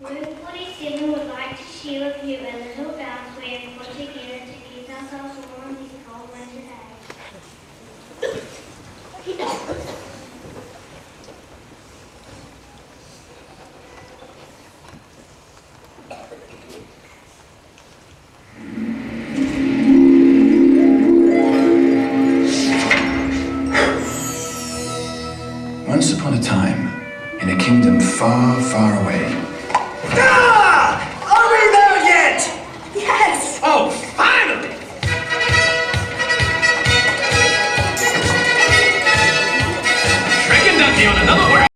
Room 47 would like to share with you a little dance we have put together to keep ourselves warm these cold winter days. Once upon a time, in a kingdom far, far away. Ah! Are we there yet? Yes! Oh, finally! Trick and Ducky on another word.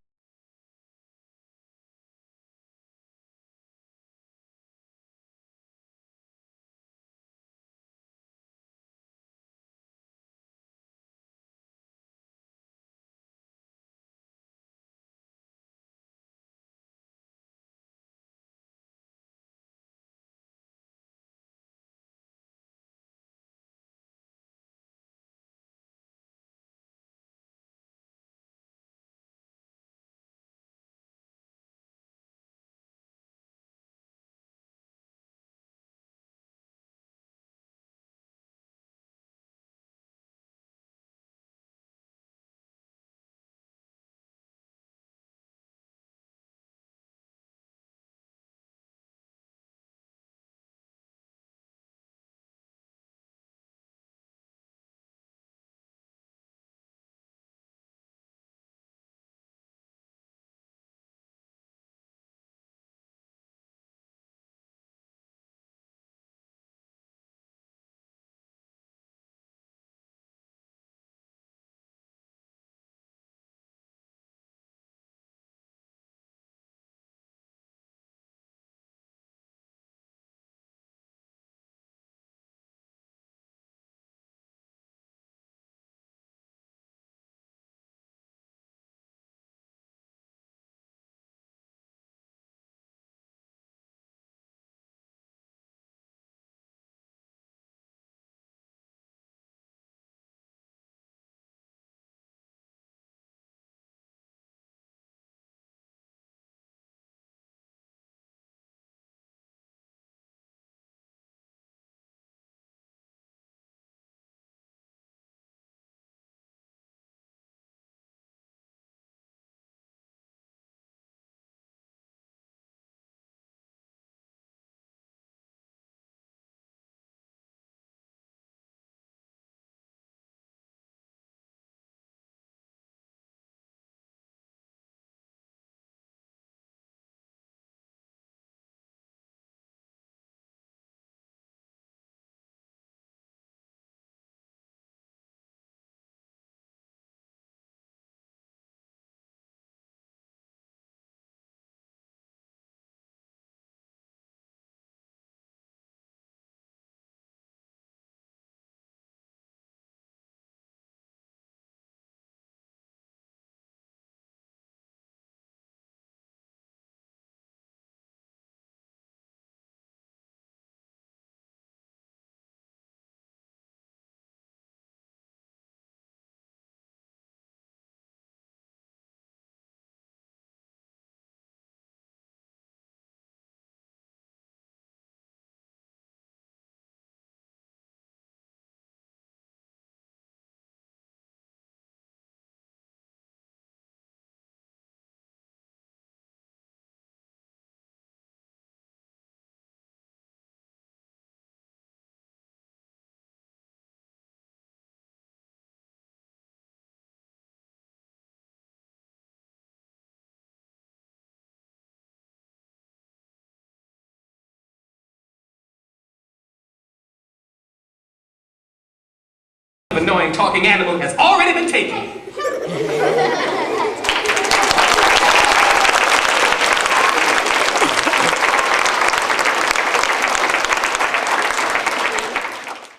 Annoying talking animal has already been taken.